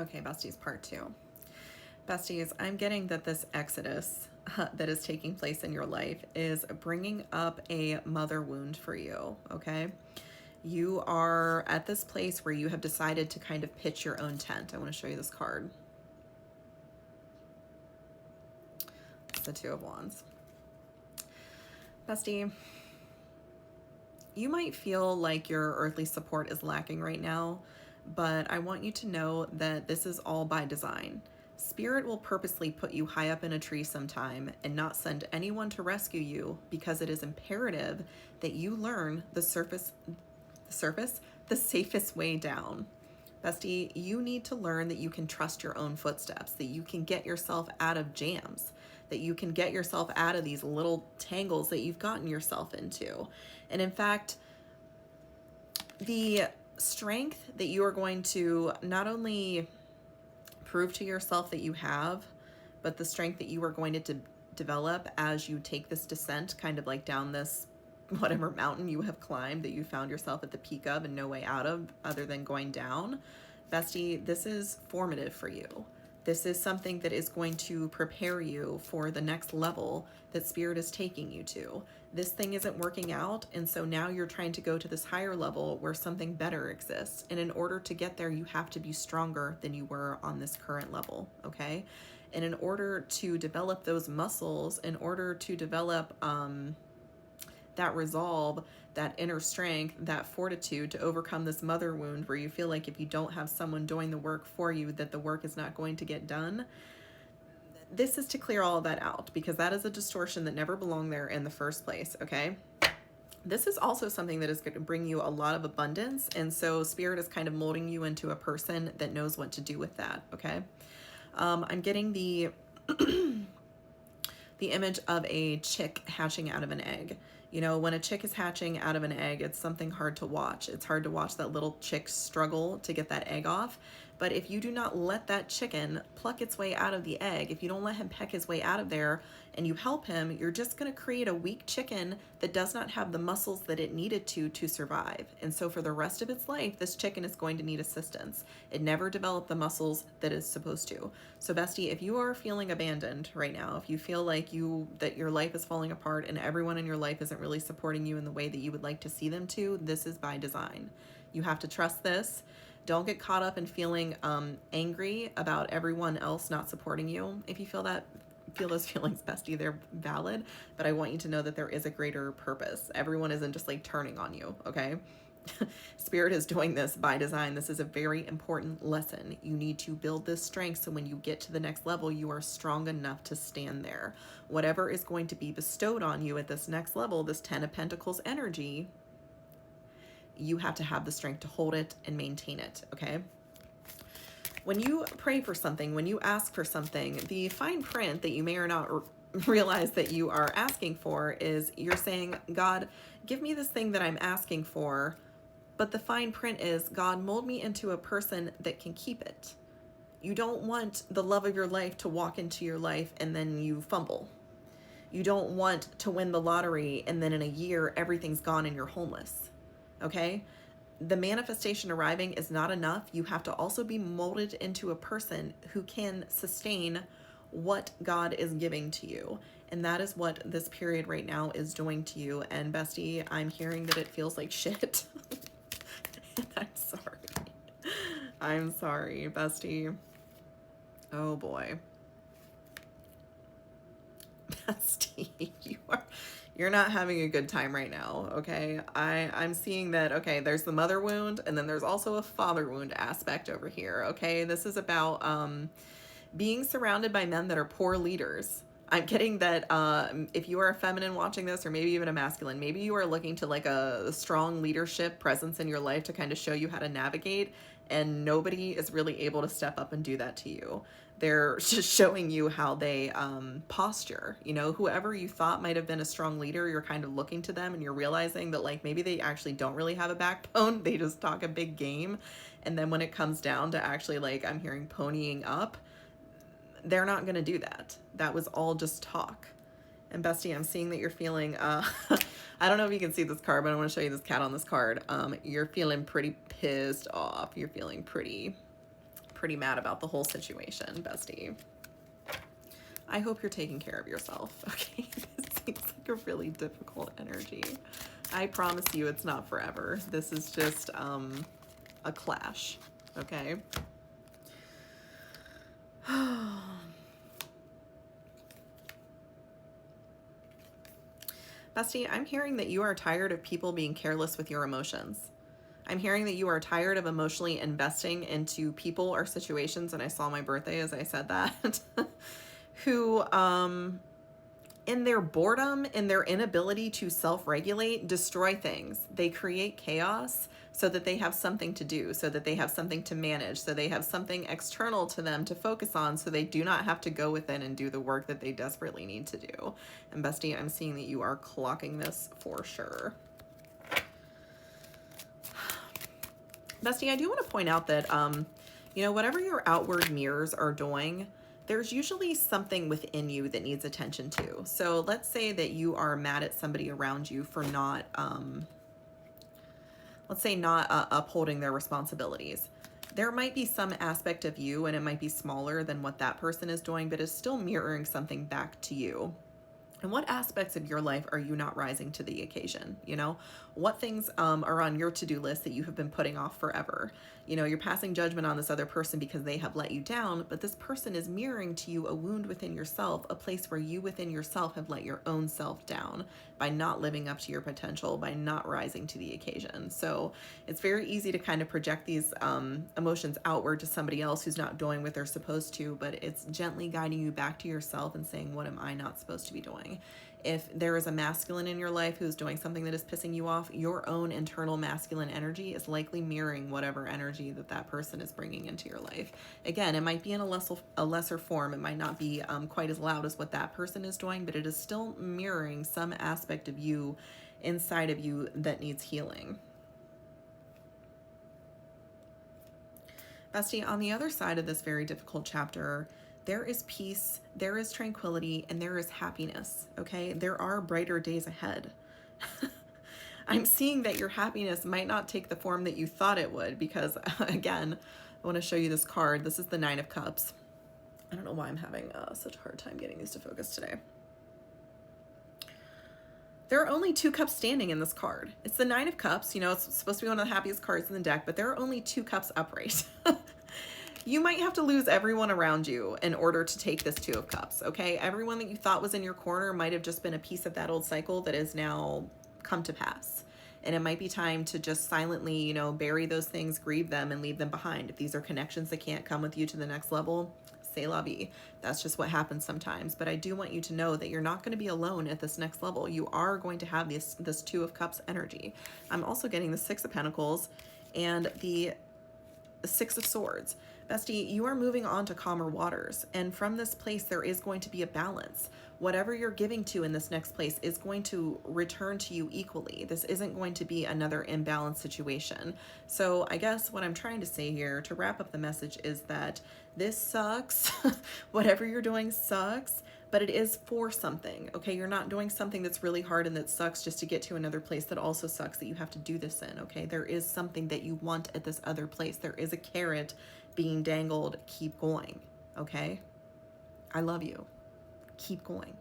Okay, besties, part two. Besties, I'm getting that this exodus that is taking place in your life is bringing up a mother wound for you, okay? You are at this place where you have decided to kind of pitch your own tent. I want to show you this card. It's the Two of Wands. Bestie, you might feel like your earthly support is lacking right now, but I want you to know that this is all by design. Spirit will purposely put you high up in a tree sometime and not send anyone to rescue you because it is imperative that you learn the safest way down. Bestie, you need to learn that you can trust your own footsteps, that you can get yourself out of jams, that you can get yourself out of these little tangles that you've gotten yourself into. And in fact, the strength that you are going to not only prove to yourself that you have, but the strength that you are going to develop as you take this descent, kind of like down this whatever mountain you have climbed that you found yourself at the peak of and no way out of other than going down. Bestie, this is formative for you. This is something that is going to prepare you for the next level that Spirit is taking you to. This thing isn't working out, and so now you're trying to go to this higher level where something better exists. And in order to get there, you have to be stronger than you were on this current level, okay? And in order to develop those muscles, in order to develop that resolve, that inner strength, that fortitude to overcome this mother wound where you feel like if you don't have someone doing the work for you, that the work is not going to get done. This is to clear all of that out because that is a distortion that never belonged there in the first place, okay? This is also something that is going to bring you a lot of abundance, and so Spirit is kind of molding you into a person that knows what to do with that, okay? I'm getting the image of a chick hatching out of an egg. You know, when a chick is hatching out of an egg, it's something hard to watch. It's hard to watch that little chick struggle to get that egg off. But if you do not let that chicken pluck its way out of the egg, if you don't let him peck his way out of there and you help him, you're just going to create a weak chicken that does not have the muscles that it needed to survive. And so for the rest of its life, this chicken is going to need assistance. It never developed the muscles that it's supposed to. So bestie, if you are feeling abandoned right now, if you feel like that your life is falling apart and everyone in your life isn't really supporting you in the way that you would like to see them to, this is by design. You have to trust this. Don't get caught up in feeling angry about everyone else not supporting you. If you feel those feelings, bestie, they're valid, but I want you to know that there is a greater purpose. Everyone isn't just like turning on you, okay? Spirit is doing this by design. This is a very important lesson. You need to build this strength so when you get to the next level, you are strong enough to stand there. Whatever is going to be bestowed on you at this next level, this 10 of Pentacles energy, you have to have the strength to hold it and maintain it, okay? When you pray for something, when you ask for something, the fine print that you may or not realize that you are asking for is you're saying, God, give me this thing that I'm asking for, but the fine print is, God, mold me into a person that can keep it. You don't want the love of your life to walk into your life and then you fumble. You don't want to win the lottery and then in a year everything's gone and you're homeless. Okay? The manifestation arriving is not enough. You have to also be molded into a person who can sustain what God is giving to you. And that is what this period right now is doing to you. And bestie, I'm hearing that it feels like shit. I'm sorry. I'm sorry, bestie. Oh boy. Bestie, you're not having a good time right now, okay? I'm seeing that, okay, there's the mother wound, and then there's also a father wound aspect over here, okay? This is about being surrounded by men that are poor leaders. I'm getting that if you are a feminine watching this, or maybe even a masculine, maybe you are looking to like a strong leadership presence in your life to kind of show you how to navigate, and nobody is really able to step up and do that to you. They're just showing you how they posture. You know, whoever you thought might have been a strong leader, you're kind of looking to them and you're realizing that like maybe they actually don't really have a backbone. They just talk a big game. And then when it comes down to actually like I'm hearing ponying up, they're not going to do that. That was all just talk. And bestie, I'm seeing that you're feeling, I don't know if you can see this card, but I want to show you this cat on this card. You're feeling pretty pissed off. You're feeling pretty pretty mad about the whole situation, bestie. I hope you're taking care of yourself, okay? This seems like a really difficult energy. I promise you it's not forever. This is just a clash, okay? Bestie, I'm hearing that you are tired of people being careless with your emotions. I'm hearing that you are tired of emotionally investing into people or situations, and I saw my birthday as I said that, who, in their boredom, in their inability to self-regulate, destroy things. They create chaos so that they have something to do, so that they have something to manage, so they have something external to them to focus on, so they do not have to go within and do the work that they desperately need to do. And bestie, I'm seeing that you are clocking this for sure. Bestie, I do want to point out that, you know, whatever your outward mirrors are doing, there's usually something within you that needs attention to. So let's say that you are mad at somebody around you for not, let's say not upholding their responsibilities. There might be some aspect of you, and it might be smaller than what that person is doing, but is still mirroring something back to you. And what aspects of your life are you not rising to the occasion? You know, what things are on your to-do list that you have been putting off forever? You know, you're passing judgment on this other person because they have let you down, but this person is mirroring to you a wound within yourself, a place where you within yourself have let your own self down by not living up to your potential, by not rising to the occasion. So it's very easy to kind of project these emotions outward to somebody else who's not doing what they're supposed to, but it's gently guiding you back to yourself and saying, what am I not supposed to be doing? If there is a masculine in your life who's doing something that is pissing you off, your own internal masculine energy is likely mirroring whatever energy that that person is bringing into your life. Again, it might be in a lesser form. It might not be quite as loud as what that person is doing, but it is still mirroring some aspect of you inside of you that needs healing. Bestie, on the other side of this very difficult chapter, there is peace, there is tranquility, and there is happiness, okay? There are brighter days ahead. I'm seeing that your happiness might not take the form that you thought it would because, again, I want to show you this card. This is the Nine of Cups. I don't know why I'm having such a hard time getting these to focus today. There are only 2 cups standing in this card. It's the Nine of Cups. You know, it's supposed to be one of the happiest cards in the deck, but there are only 2 cups upright. You might have to lose everyone around you in order to take this 2 of Cups, okay? Everyone that you thought was in your corner might have just been a piece of that old cycle that is now come to pass. And it might be time to just silently, you know, bury those things, grieve them, and leave them behind. If these are connections that can't come with you to the next level, c'est la vie. That's just what happens sometimes. But I do want you to know that you're not going to be alone at this next level. You are going to have this 2 of Cups energy. I'm also getting the 6 of Pentacles and the 6 of Swords. Bestie, you are moving on to calmer waters, and from this place there is going to be a balance. Whatever you're giving to in this next place is going to return to you equally. This isn't going to be another imbalanced situation. So I guess what I'm trying to say here to wrap up the message is that this sucks. Whatever you're doing sucks, but it is for something, okay? You're not doing something that's really hard and that sucks just to get to another place that also sucks that you have to do this in, okay? There is something that you want at this other place. There is a carrot being dangled. Keep going, okay? I love you. Keep going.